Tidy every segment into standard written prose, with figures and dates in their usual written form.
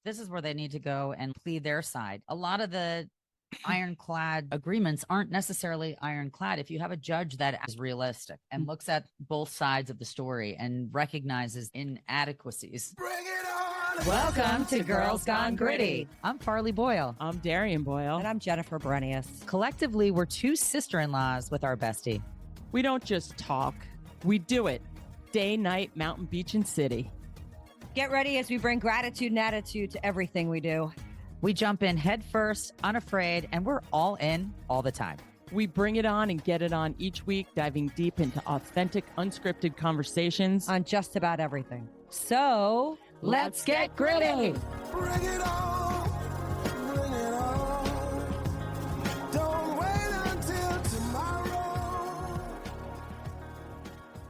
this is where they need to go and plead their side. A lot of the ironclad agreements aren't necessarily ironclad. If you have a judge that is realistic and looks at both sides of the story and recognizes inadequacies. Bring it on! Welcome to Girls Gone Gritty. I'm Farley Boyle. I'm Darian Boyle. And I'm Jennifer Brenius. Collectively, we're two sister-in-laws with our bestie. We don't just talk, we do it. Day, night, mountain, beach, and city. Get ready as we bring gratitude and attitude to everything we do. We jump in head first, unafraid, and we're all in all the time. We bring it on and get it on each week, diving deep into authentic, unscripted conversations on just about everything. So, let's get gritty. Bring it on! Bring it on! Don't wait until tomorrow.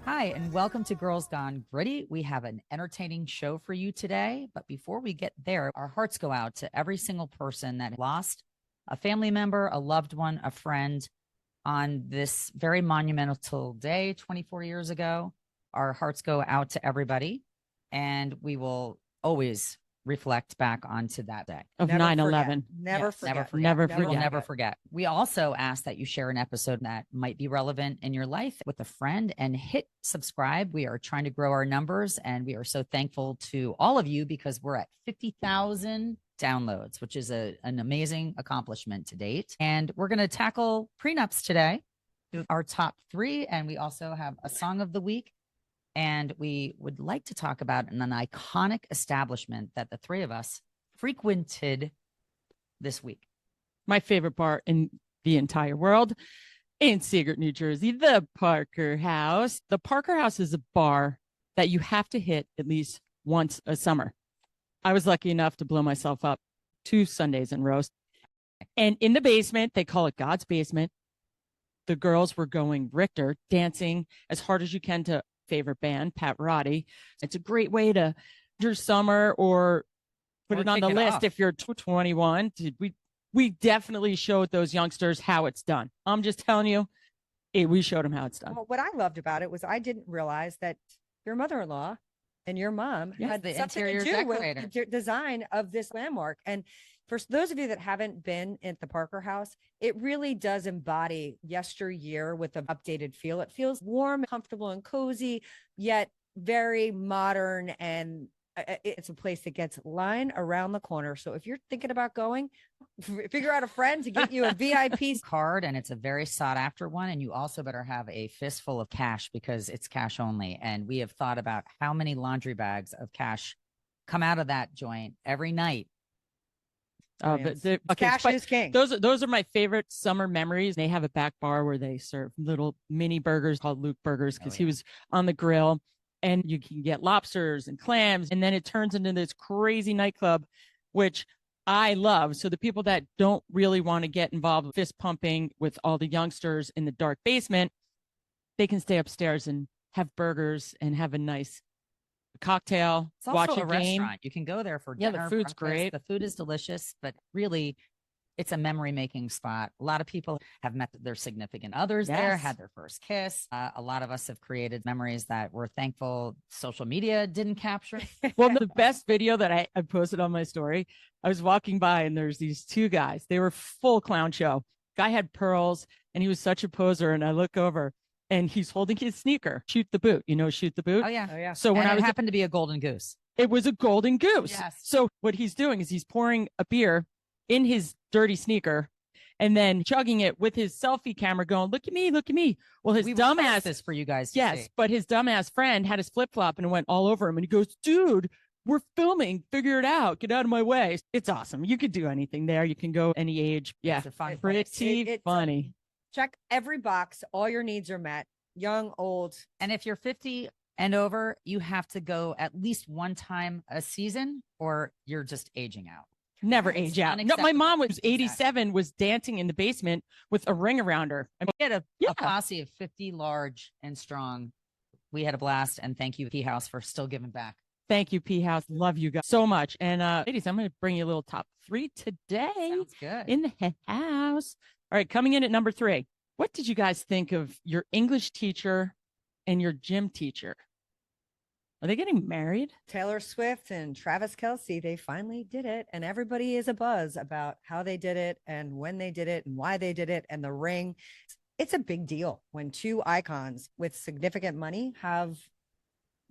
Hi, and welcome to Girls Gone Gritty. We have an entertaining show for you today. But before we get there, our hearts go out to every single person that lost a family member, a loved one, a friend on this very monumental day 24 years ago. Our hearts go out to everybody, and we will always reflect back onto that day of 9/11. Never forget. Never forget. We also ask that you share an episode that might be relevant in your life with a friend and hit subscribe. We are trying to grow our numbers, and we are so thankful to all of you because we're at 50,000 downloads, which is an amazing accomplishment to date. And we're going to tackle prenups today, our top 3, and we also have a song of the week. And we would like to talk about an iconic establishment that the 3 of us frequented this week. My favorite bar in the entire world in Seagirt, New Jersey, the Parker House. The Parker House is a bar that you have to hit at least once a summer. I was lucky enough to blow myself up 2 Sundays in row. And in the basement, they call it God's basement. The girls were going Richter, dancing as hard as you can to favorite band, Pavarotti. It's a great way to your summer or put it on the list if you're 21. We definitely showed those youngsters how it's done. I'm just telling you, we showed them how it's done. Well, what I loved about it was I didn't realize that your mother-in-law and your mom had the something interior to do decorator. with the design of this landmark. And for those of you that haven't been at the Parker House, it really does embody yesteryear with an updated feel. It feels warm, comfortable, and cozy, yet very modern. And it's a place that gets line around the corner. So if you're thinking about going, figure out a friend to get you a VIP card, and it's a very sought after one. And you also better have a fistful of cash because it's cash only. And we have thought about how many laundry bags of cash come out of that joint every night. Cash is king. Those are my favorite summer memories. They have a back bar where they serve little mini burgers called Luke Burgers because he was on the grill, and you can get lobsters and clams, and then it turns into this crazy nightclub, which I love. So the people that don't really want to get involved with fist pumping with all the youngsters in the dark basement, they can stay upstairs and have burgers and have a nice cocktail, it's also watch a game. restaurant. You can go there for dinner. The food's breakfast. great. The food is delicious, but really it's a memory making spot. A lot of people have met their significant others there, had their first kiss. A lot of us have created memories that we're thankful social media didn't capture. Well, the best video that I posted on my story, I was walking by and there's these 2 guys. They were full clown show. Guy had pearls and he was such a poser. And I look over and he's holding his sneaker. Shoot the boot. Shoot the boot. Oh, yeah. So when it happened to be a golden goose. It was a golden goose. Yes. So what he's doing is he's pouring a beer in his dirty sneaker and then chugging it with his selfie camera going, look at me, look at me. Well, his dumbass, this for you guys to see. But his dumbass friend had his flip flop and it went all over him. And he goes, dude, we're filming. Figure it out. Get out of my way. It's awesome. You could do anything there. You can go any age. Yeah. It's a fun Pretty funny. Check every box. All your needs are met. Young, old. And if you're 50 and over, you have to go at least one time a season or you're just aging out. Never age out. No, my mom was 87, was dancing in the basement with a ring around her. We had a posse of 50 large and strong. We had a blast, and thank you, P House, for still giving back. Thank you, P House. Love you guys so much. And ladies, I'm going to bring you a little top 3 today. Sounds good. In the house. All right, coming in at number 3. What did you guys think of your English teacher and your gym teacher? Are they getting married? Taylor Swift and Travis Kelce, they finally did it. And everybody is abuzz about how they did it and when they did it and why they did it and the ring. It's a big deal when two icons with significant money have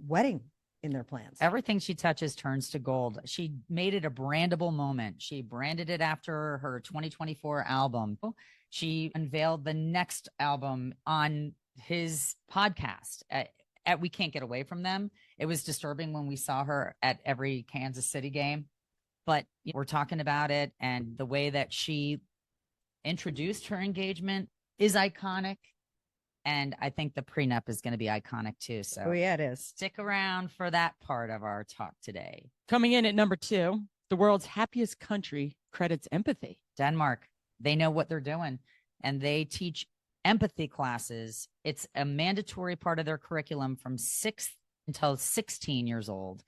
wedding in their plans. Everything she touches turns to gold. She made it a brandable moment. She branded it after her 2024 album. She unveiled the next album on his podcast at We Can't Get Away From Them. It was disturbing when we saw her at every Kansas City game, but we're talking about it. And the way that she introduced her engagement is iconic. And I think the prenup is going to be iconic too. So yeah, it is. Stick around for that part of our talk today. Coming in at number 2, the world's happiest country credits empathy. Denmark. They know what they're doing, and they teach empathy classes. It's a mandatory part of their curriculum from 6th until 16 years old.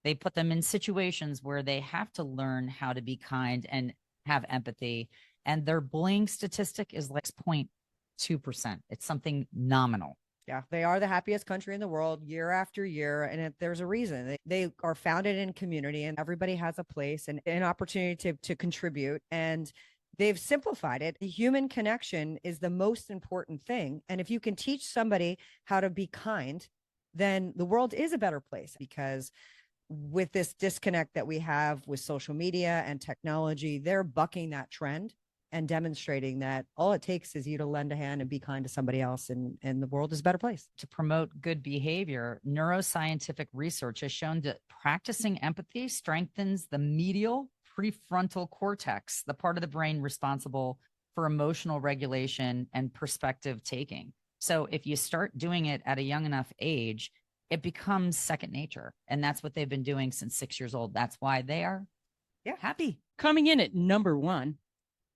They put them in situations where they have to learn how to be kind and have empathy. And their bullying statistic is like 0.2%. It's something nominal. Yeah, they are the happiest country in the world year after year. And there's a reason. They are founded in community, and everybody has a place and an opportunity to contribute. And they've simplified it. The human connection is the most important thing. And if you can teach somebody how to be kind, then the world is a better place. Because with this disconnect that we have with social media and technology, they're bucking that trend and demonstrating that all it takes is you to lend a hand and be kind to somebody else, and the world is a better place. To promote good behavior, neuroscientific research has shown that practicing empathy strengthens the medial prefrontal cortex, the part of the brain responsible for emotional regulation and perspective taking. So if you start doing it at a young enough age, it becomes second nature. And that's what they've been doing since 6 years old. That's why they are happy. Coming in at number 1,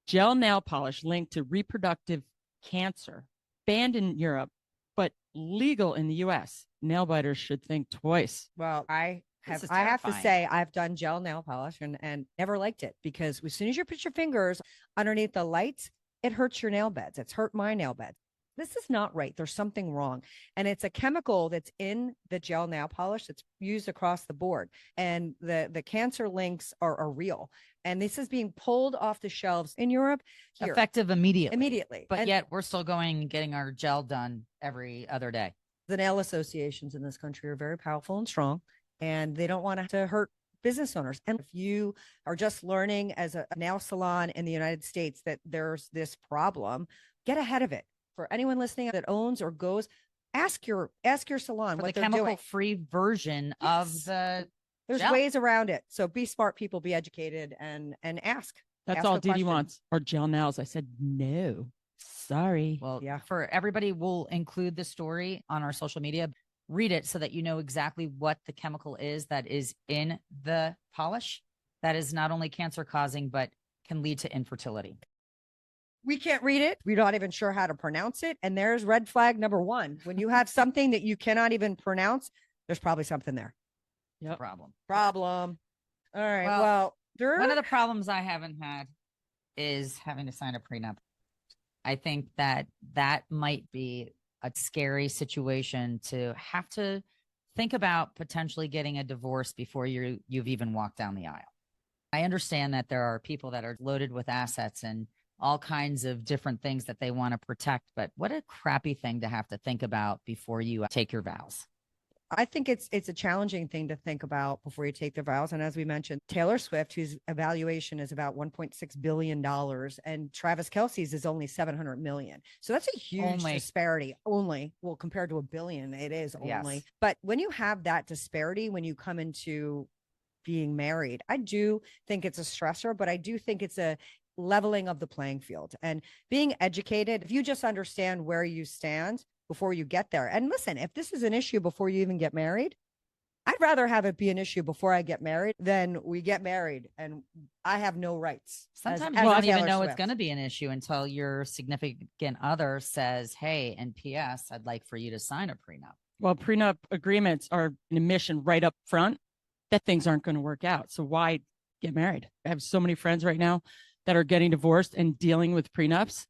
gel nail polish linked to reproductive cancer, banned in Europe, but legal in the US. Nail biters should think twice. Well, I have to say, I've done gel nail polish and never liked it, because as soon as you put your fingers underneath the lights, it hurts your nail beds. It's hurt my nail beds. This is not right. There's something wrong. And it's a chemical that's in the gel nail polish that's used across the board. And the cancer links are real. And this is being pulled off the shelves in Europe. Here. Effective immediately. But yet we're still going and getting our gel done every other day. The nail associations in this country are very powerful and strong, and they don't want to hurt business owners. And if you are just learning as a nail salon in the United States that there's this problem, get ahead of it. For anyone listening that owns or goes, ask your salon for what the they're doing. chemical-free version of the There's gel. ways around it. So be smart, people, be educated, and ask. That's Ask all a Didi question. wants, are gel nails. I said, no, sorry. Well, Yeah. for everybody, we'll include the story on our social media. Read it so that you know exactly what the chemical is that is in the polish that is not only cancer causing, but can lead to infertility. We can't read it. We're not even sure how to pronounce it. And there's red flag number 1. When you have something that you cannot even pronounce, there's probably something there. Yep. Problem. All right. Well, Well, there One of the problems I haven't had is having to sign a prenup. I think that might be a scary situation to have to think about potentially getting a divorce before you've even walked down the aisle. I understand that there are people that are loaded with assets and all kinds of different things that they want to protect, but what a crappy thing to have to think about before you take your vows. I think it's a challenging thing to think about before you take the vows. And as we mentioned, Taylor Swift, whose evaluation is about $1.6 billion, and Travis Kelce's is only 700 million. So that's a huge disparity compared to $1 billion. It is only. Yes. But when you have that disparity, when you come into being married, I do think it's a stressor, but I do think it's a leveling of the playing field and being educated. If you just understand where you stand before you get there. And listen, if this is an issue before you even get married, I'd rather have it be an issue before I get married than we get married and I have no rights. Sometimes you don't even know it's going to be an issue until your significant other says, hey, and P.S., I'd like for you to sign a prenup. Well, prenup agreements are an admission right up front that things aren't going to work out. So why get married? I have so many friends right now that are getting divorced and dealing with prenups,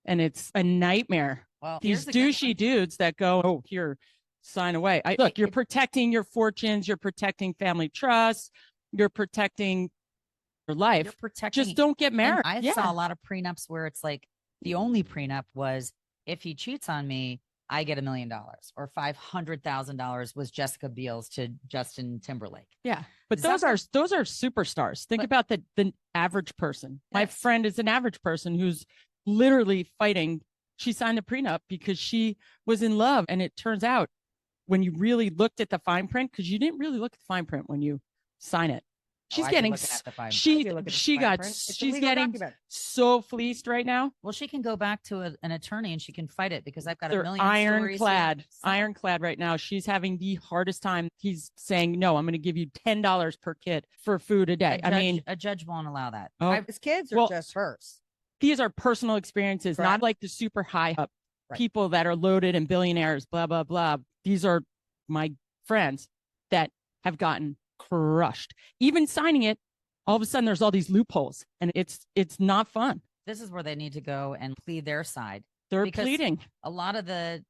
and it's a nightmare. Well, These douchey dudes that go, oh, here, sign away. Look, you're protecting your fortunes, you're protecting family trusts, you're protecting your life. You're protecting. Just don't get married. I saw a lot of prenups where it's like the only prenup was if he cheats on me, I get $1 million, or $500,000 was Jessica Biel's to Justin Timberlake. Yeah, but those are superstars. Think about the average person. Yes. My friend is an average person who's literally fighting. She signed the prenup because she was in love, and it turns out when you really looked at the fine print, because you didn't really look at the fine print when you sign it. She's getting so fleeced right now. Well, she can go back to an attorney and she can fight it because I've got a million ironclad right now. She's having the hardest time. He's saying, no, I'm going to give you $10 per kid for food a day. A judge won't allow that. His kids are just hers. These are personal experiences, not like the super high up people that are loaded and billionaires, blah, blah, blah. These are my friends that have gotten crushed. Even signing it, all of a sudden there's all these loopholes, and it's not fun. This is where they need to go and plead their side. They're pleading. A lot of the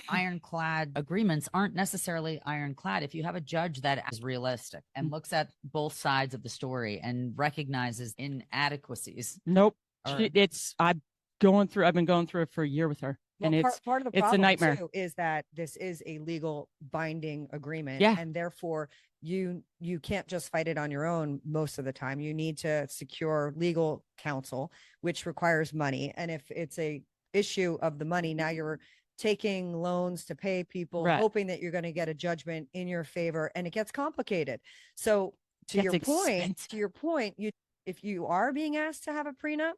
ironclad agreements aren't necessarily ironclad. If you have a judge that is realistic and looks at both sides of the story and recognizes inadequacies. Nope. I've been going through it for a year with her. Well, and part of the problem, it's a nightmare. Too, is that this is a legal binding agreement, and therefore you can't just fight it on your own most of the time. You need to secure legal counsel, which requires money. And if it's a issue of the money, now you're taking loans to pay people, hoping that you're going to get a judgment in your favor, and it gets complicated. So to your point, if you are being asked to have a prenup,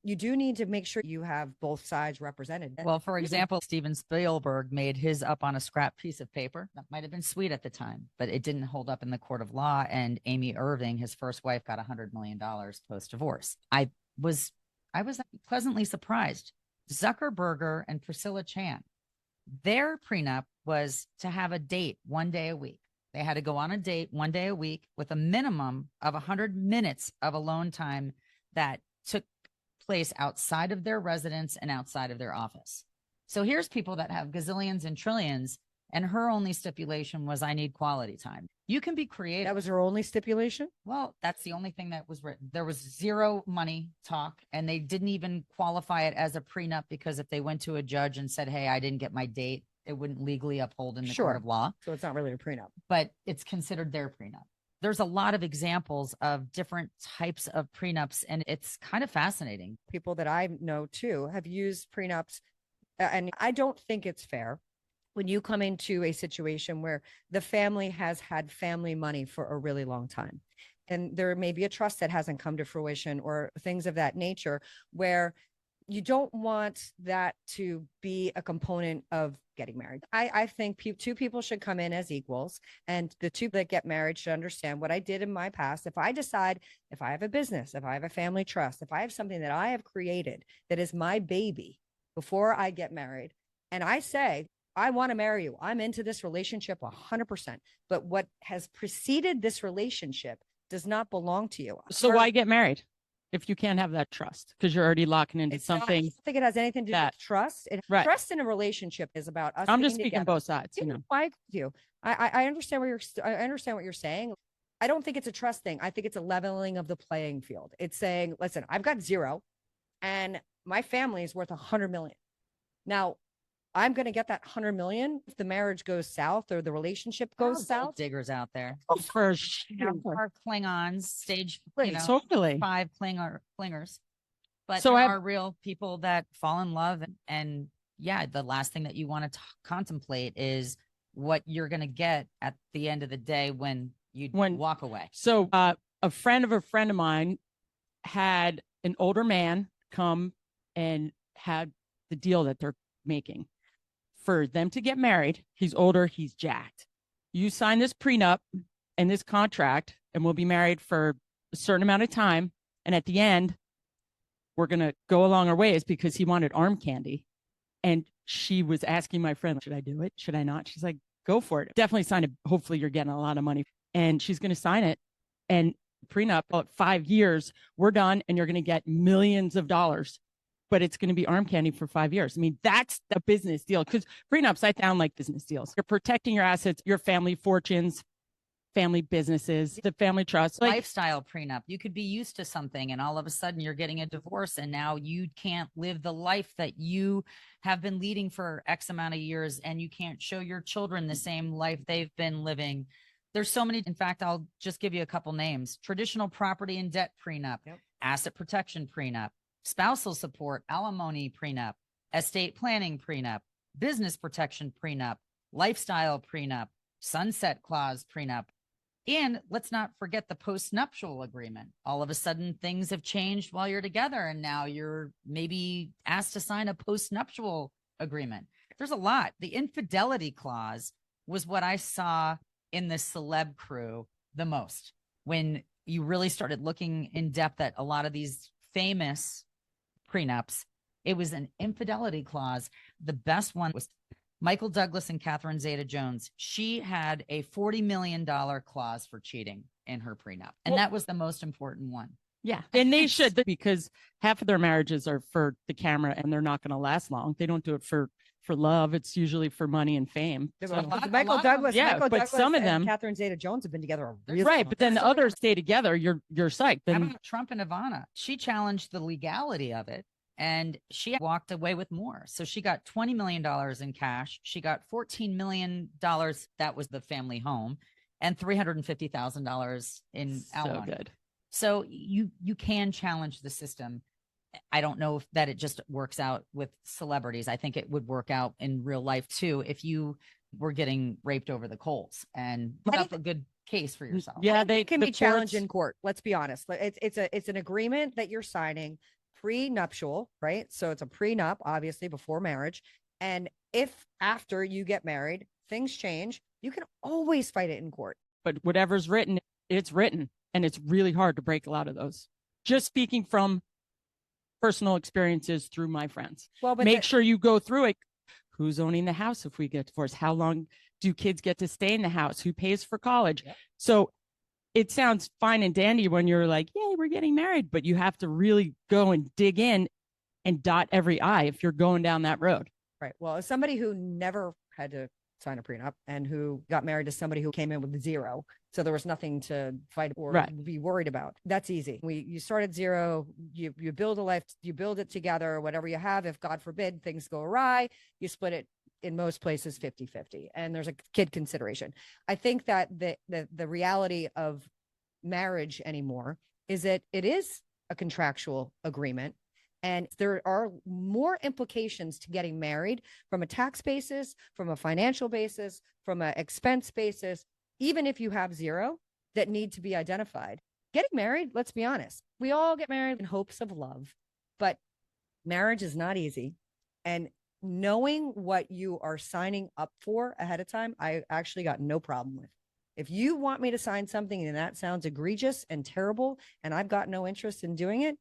you do need to make sure you have both sides represented. Well, for example, Steven Spielberg made his up on a scrap piece of paper. That might have been sweet at the time, but it didn't hold up in the court of law. And Amy Irving, his first wife, got $100 million post-divorce. I was pleasantly surprised. Zuckerberg and Priscilla Chan, their prenup was to have a date 1 day a week. They had to go on a date 1 day a week with a minimum of 100 minutes of alone time that took place outside of their residence and outside of their office. So here's people that have gazillions and trillions, and her only stipulation was, I need quality time. You can be creative. That was her only stipulation? Well, that's the only thing that was written. There was zero money talk, and they didn't even qualify it as a prenup, because if they went to a judge and said, hey, I didn't get my date, it wouldn't legally uphold in the court of law. So it's not really a prenup. But it's considered their prenup. There's a lot of examples of different types of prenups, and it's kind of fascinating. People that I know too have used prenups, and I don't think it's fair when you come into a situation where the family has had family money for a really long time, and there may be a trust that hasn't come to fruition or things of that nature, where you don't want that to be a component of getting married. I think two people should come in as equals, and the two that get married should understand what I did in my past. If I decide, if I have a business, if I have a family trust, if I have something that I have created that is my baby before I get married, and I say, I want to marry you, I'm into this relationship 100%, but what has preceded this relationship does not belong to you. So why get married if you can't have that trust? Because you're already locking into something. I don't think it has anything to do with trust. Trust in a relationship is about us. I'm just speaking both sides. I understand what you're saying. I don't think it's a trust thing. I think it's a leveling of the playing field. It's saying, listen, I've got zero, and my family is worth 100 million. Now, I'm going to get that 100 million if the marriage goes south or the relationship goes south. Diggers out there. For our Klingons, stage, totally 5 clingers. But there are real people that fall in love. And the last thing that you want to contemplate is what you're going to get at the end of the day when you walk away. So a friend of mine had an older man come and had the deal that they're making. For them to get married, he's older, he's jacked. You sign this prenup and this contract, and we'll be married for a certain amount of time. And at the end, we're going to go along our ways, because he wanted arm candy. And she was asking my friend, should I do it? Should I not? She's like, go for it. Definitely sign it. Hopefully you're getting a lot of money. And she's going to sign it. And prenup, about 5 years, we're done, and you're going to get millions of dollars but it's going to be arm candy for 5 years. I mean, that's the business deal, because prenups I found like business deals. You're protecting your assets, your family fortunes, family businesses, the family trust. Like, lifestyle prenup. You could be used to something and all of a sudden you're getting a divorce and now you can't live the life that you have been leading for X amount of years, and you can't show your children the same life they've been living. There's so many. In fact, I'll just give you a couple names: traditional property and debt prenup, asset protection prenup, spousal support, alimony prenup, estate planning prenup, business protection prenup, lifestyle prenup, sunset clause prenup. And let's not forget the postnuptial agreement. All of a sudden, things have changed while you're together, and now you're maybe asked to sign a postnuptial agreement. There's a lot. The infidelity clause was what I saw in the celeb crew the most, when you really started looking in depth at a lot of these famous prenups. It was an infidelity clause. The best one was Michael Douglas and Catherine Zeta-Jones. She had a $40 million clause for cheating in her prenup. And that was the most important one. yeah. And they should, because half of their marriages are for the camera and they're not going to last long. They don't do it for love. It's usually for money and fame. So, lot- Michael a lot of Douglas, them- yeah, Michael but Douglas some of and them- Catherine Zeta-Jones have been together a really Right. long But then time. the others stay together. You're psyched. How Then about Trump and Ivana? She challenged the legality of it, and she walked away with more. So she got $20 million in cash. She got $14 million. That was the family home, and $350,000 in so alimony. good. So you can challenge the system. I don't know if that it just works out with celebrities. I think it would work out in real life too if you were getting raped over the coals and put up a good case for yourself. Yeah, It can the be challenged courts- in court. Let's be honest. It's an agreement that you're signing prenuptial, right? So it's a prenup, obviously, before marriage. And if after you get married, things change, you can always fight it in court. But whatever's written, it's written, and it's really hard to break a lot of those. Just speaking from personal experiences through my friends. Well, but Make sure you go through it. Who's owning the house if we get divorced? How long do kids get to stay in the house? Who pays for college? Yep. So it sounds fine and dandy when you're like, yay, we're getting married, but you have to really go and dig in and dot every I if you're going down that road. right. Well, as somebody who never had to sign a prenup and who got married to somebody who came in with zero, so there was nothing to fight or Right. be worried about. That's easy. You start at zero, you build a life, you build it together, whatever you have. If God forbid things go awry, you split it in most places 50-50, and there's a kid consideration. I think that the reality of marriage anymore is that it is a contractual agreement. And there are more implications to getting married from a tax basis, from a financial basis, from an expense basis, even if you have zero, that need to be identified. Getting married, let's be honest, we all get married in hopes of love, but marriage is not easy. And knowing what you are signing up for ahead of time, I actually got no problem with. If you want me to sign something and that sounds egregious and terrible, and I've got no interest in doing it,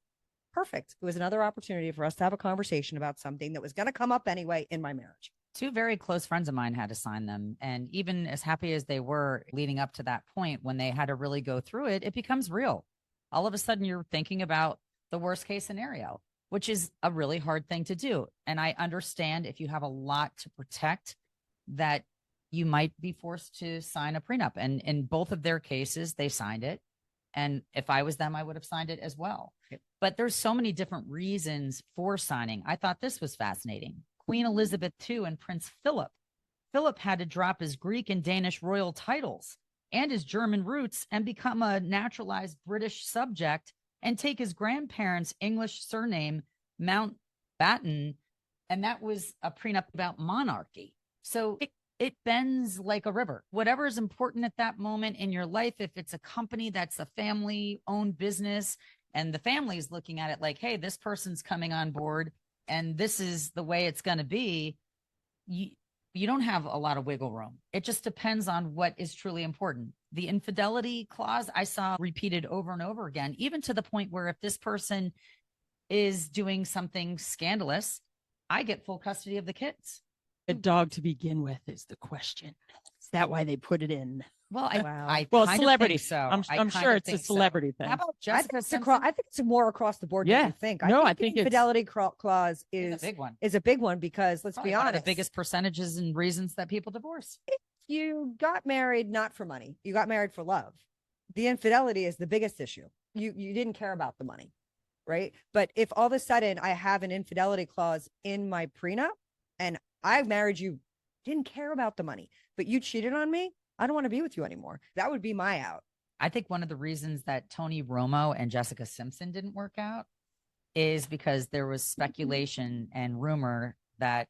perfect. It was another opportunity for us to have a conversation about something that was going to come up anyway in my marriage. Two very close friends of mine had to sign them. And even as happy as they were leading up to that point, when they had to really go through it, it becomes real. All of a sudden, you're thinking about the worst case scenario, which is a really hard thing to do. And I understand if you have a lot to protect, that you might be forced to sign a prenup. And in both of their cases, they signed it. And if I was them, I would have signed it as well. Yep. But there's so many different reasons for signing. I thought this was fascinating. Queen Elizabeth II and Prince Philip. Philip had to drop his Greek and Danish royal titles and his German roots and become a naturalized British subject and take his grandparents' English surname, Mountbatten. And that was a prenup about monarchy. So it bends like a river. Whatever is important at that moment in your life, if it's a company that's a family-owned business and the family is looking at it like, hey, this person's coming on board and this is the way it's going to be, you don't have a lot of wiggle room. It just depends on what is truly important. The infidelity clause I saw repeated over and over again, even to the point where if this person is doing something scandalous, I get full custody of the kids. A dog to begin with is the question. Is that why they put it in? Well, Wow. I Well, kind of celebrity. think so. I'm I I'm kind sure of it's a think so. celebrity thing. How about I Jessica think, it's Simpson? I think it's more across the board than Yeah. you think. No, I the think it's- infidelity clause It's a big one. is a big one because let's Probably be one of honest, the biggest percentages and reasons that people divorce. you got married not for money. You got married for love. The infidelity is the biggest issue. You didn't care about the money, right? But if all of a sudden I have an infidelity clause in my prenup and I married you, didn't care about the money, but you cheated on me, I don't want to be with you anymore. That would be my out. I think one of the reasons that Tony Romo and Jessica Simpson didn't work out is because there was speculation and rumor that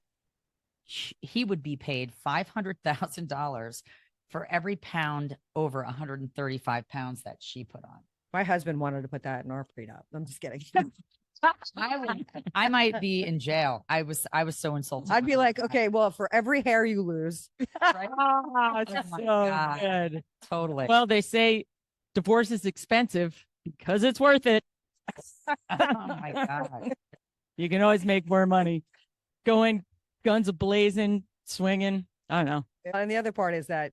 he would be paid $500,000 for every pound over 135 pounds that she put on. My husband wanted to put that in our prenup. I'm just kidding. I might be in jail. I was so insulted. I'd be like, okay, well, for every hair you lose, Right? Ah, it's Oh my so God. good. Totally. Well, they say divorce is expensive because it's worth it. Oh my God. You can always make more money. Going guns a blazing, swinging. I don't know. and the other part is that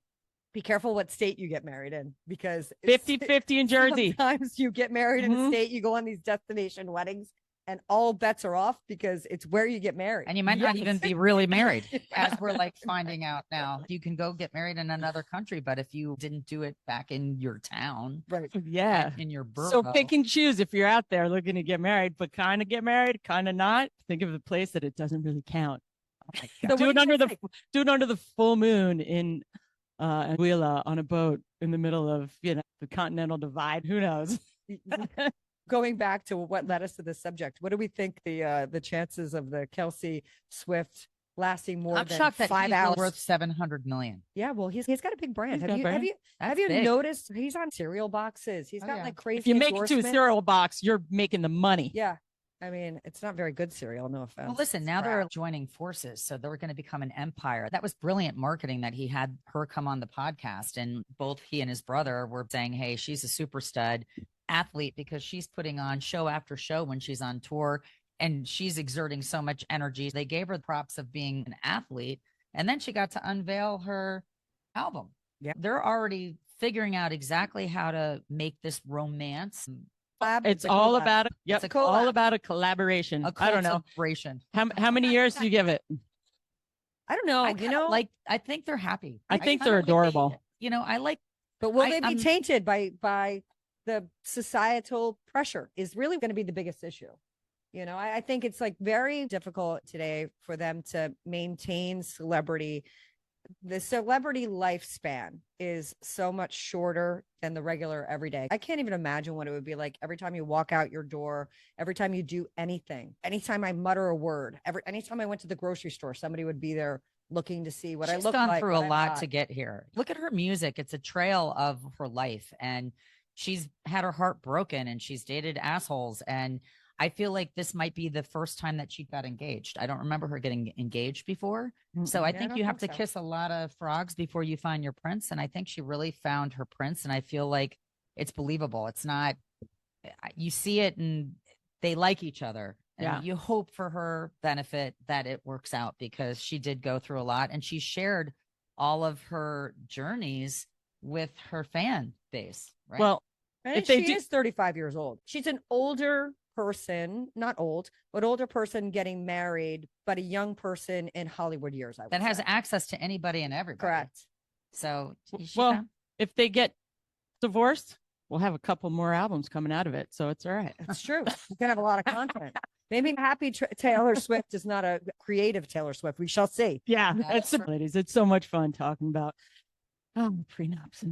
be careful what state you get married in because 50-50 in Jersey. sometimes you get married in a Mhm. state, you go on these destination weddings and all bets are off because it's where you get married. And you might not even Yes. be really married, as we're like finding out now. You can go get married in another country, but if you didn't do it back in your town, right. Yeah. in your borough, So pick and choose if you're out there looking to get married, but kind of get married, kind of not. Think of the place that it doesn't really count. oh my So God. Do what it do you under the think? do it under the full moon in Anguilla on a boat in the middle of the Continental Divide. Who knows? Going back to what led us to this subject, what do we think the chances of the Kelsey Swift lasting more I'm than shocked that 5 he's hours? worth 700 million. Yeah, well, he's got a big brand. He's Have got a you brand. have you That's have you big. noticed he's on cereal boxes? He's Oh, got yeah. like crazy. If you make it to a endorsements. cereal box, you're making the money. Yeah, I mean, it's not very good cereal. No offense. Well, listen, It's now they're crap. joining forces. So they're going to become an empire. That was brilliant marketing that he had her come on the podcast. And both he and his brother were saying, hey, she's a super stud athlete because she's putting on show after show when she's on tour and she's exerting so much energy. They gave her the props of being an athlete. And then she got to unveil her album. Yeah. They're already figuring out exactly how to make this romance. Collab. It's a all collab. about yep, a all collab. about a collaboration. I don't know Celebration. how many years do you give it. I don't know. I You kinda know, like, I think they're happy. I think kinda they're like- adorable. You know, I like, but will I- they be I'm- tainted by the societal pressure? Is really going to be the biggest issue. You know, I think it's like very difficult today for them to maintain celebrity. The celebrity lifespan is so much shorter than the regular everyday. I can't even imagine what it would be like every time you walk out your door, every time you do anything, anytime I mutter a word, anytime I went to the grocery store, somebody would be there looking to see what I she's look gone like. through a what I'm lot not. to get here. Look at her music. It's a trail of her life. And she's had her heart broken and she's dated assholes. And I feel like this might be the first time that she got engaged. I don't remember her getting engaged before. So I Yeah, I think don't you have to think so. kiss a lot of frogs before you find your prince. And I think she really found her prince. And I feel like it's believable. It's not, you see it and they like each other. And Yeah. you hope for her benefit that it works out because she did go through a lot and she shared all of her journeys with her fan base. Right. Well, And if they she do- is 35 years old. She's an older person, not old, but older person getting married, but a young person in Hollywood years. I would that has say. access to anybody and everybody. Correct. So she well, found- if they get divorced, we'll have a couple more albums coming out of it, so it's all right. It's true. You can have a lot of content. Maybe happy Taylor Swift is not a creative Taylor Swift. We shall see. Yeah, That's it's ladies. It's so much fun talking about prenups.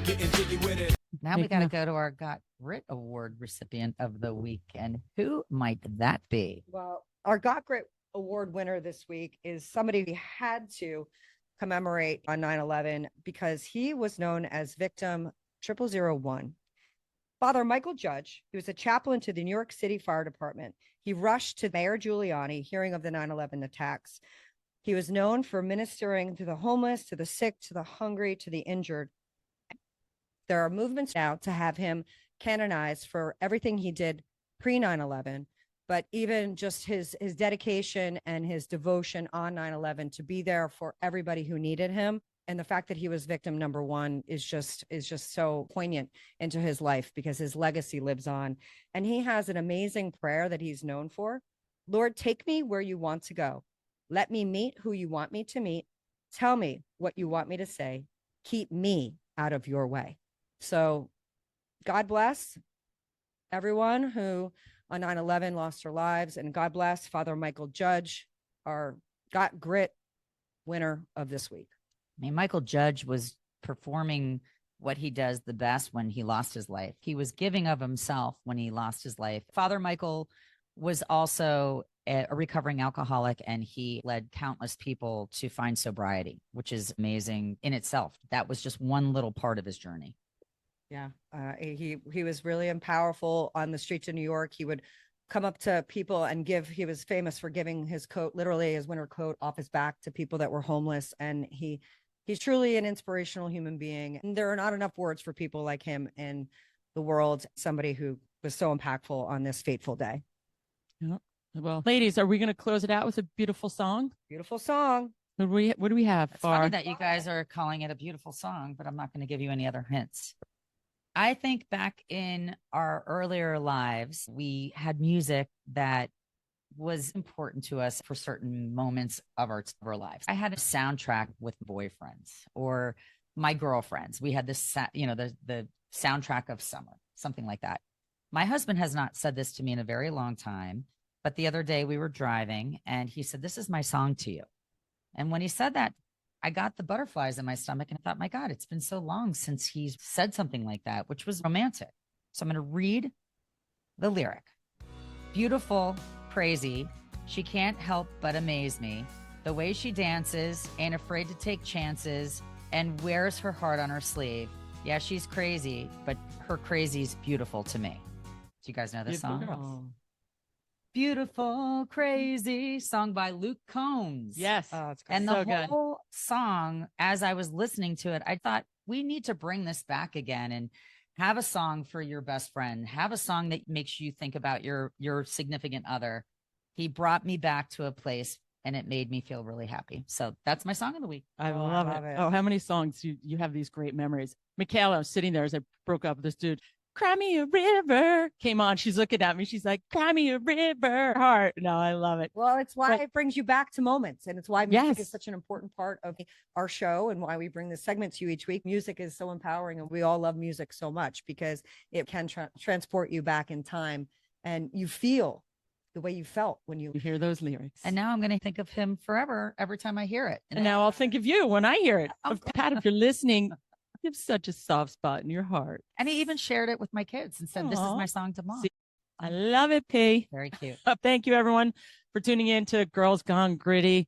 Getting jiggy with it. now we Make got to enough. go to our Got Grit Award recipient of the week. And who might that be? Well, our Got Grit Award winner this week is somebody we had to commemorate on 9/11 because he was known as victim 0001. Father Mychal Judge, he was a chaplain to the New York City Fire Department. He rushed to Mayor Giuliani hearing of the 9/11 attacks. He was known for ministering to the homeless, to the sick, to the hungry, to the injured. There are movements now to have him canonized for everything he did pre 9/11, but even just his dedication and his devotion on 9/11 to be there for everybody who needed him. And the fact that he was victim number one is just so poignant into his life, because his legacy lives on. And he has an amazing prayer that he's known for. Lord, take me where you want to go. Let me meet who you want me to meet. Tell me what you want me to say. Keep me out of your way. So God bless everyone who on 9/11 lost their lives. And God bless Father Mychal Judge, our Got Grit winner of this week. I mean, Mychal Judge was performing what he does the best when he lost his life. He was giving of himself when he lost his life. Father Mychal was also a recovering alcoholic, and he led countless people to find sobriety, which is amazing in itself. That was just one little part of his journey. Yeah, he was really powerful on the streets of New York. He would come up to people and give. He was famous for giving his coat, literally his winter coat, off his back to people that were homeless. And he's truly an inspirational human being. And there are not enough words for people like him in the world. Somebody who was so impactful on this fateful day. Yeah. Well, ladies, are we going to close it out with a beautiful song? Beautiful song. What do we have? It's funny that you guys are calling it a beautiful song, but I'm not going to give you any other hints. I think back in our earlier lives, we had music that was important to us for certain moments of our lives. I had a soundtrack with boyfriends or my girlfriends. We had this, the soundtrack of summer, something like that. My husband has not said this to me in a very long time, but the other day we were driving and he said, "This is my song to you." And when he said that, I got the butterflies in my stomach and I thought, my God, it's been so long since he's said something like that, which was romantic. So I'm going to read the lyric. Beautiful, crazy. She can't help but amaze me. The way she dances, ain't afraid to take chances, and wears her heart on her sleeve. Yeah, she's crazy, but her crazy's beautiful to me. Do you guys know this song? Girl. Beautiful, Crazy, sung by Luke Combs. Yes. Oh, it's And So the good. whole song, as I was listening to it, I thought we need to bring this back again and have a song for your best friend. Have a song that makes you think about your significant other. He brought me back to a place and it made me feel really happy. So that's my song of the week. I Oh, I love love it. it. Oh, how many songs you have these great memories. Michaela, I was sitting there as I broke up with this dude. Cry me a river came on. She's looking at me. She's like, cry me a river heart. No, I love it. Well, it's why But- it brings you back to moments. And it's why music Yes. is such an important part of our show and why we bring this segment to you each week. Music is so empowering, and we all love music so much because it can transport you back in time and you feel the way you felt when you You hear those lyrics. And now I'm going to think of him forever every time I hear it. And now I'll think of you when I hear it. Oh, Pat, if you're listening, you have such a soft spot in your heart. And he even shared it with my kids and said, "This is Aw. my song to mom." See, I love it, P. Very cute. Thank you, everyone, for tuning in to Girls Gone Gritty.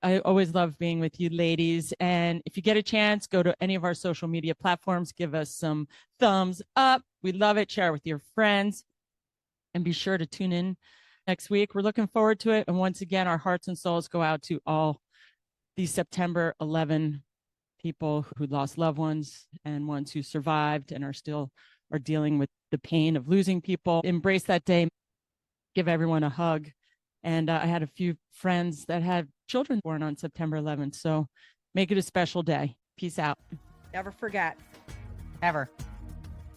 I always love being with you, ladies. And if you get a chance, go to any of our social media platforms. Give us some thumbs up. We love it. Share it with your friends. And be sure to tune in next week. We're looking forward to it. And once again, our hearts and souls go out to all these September 11 people who lost loved ones and ones who survived and are dealing with the pain of losing people. Embrace that day. Give everyone a hug. And I had a few friends that had children born on September 11th. So make it a special day. Peace out. never forget. Ever.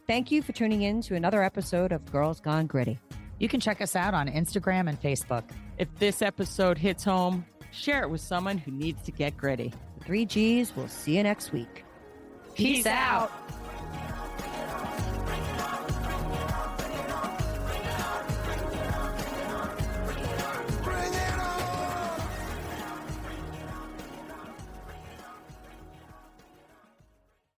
Thank you for tuning in to another episode of Girls Gone Gritty. You can check us out on Instagram and Facebook. If this episode hits home, share it with someone who needs to get gritty. The 3 Gs. We'll see you next week. Peace out.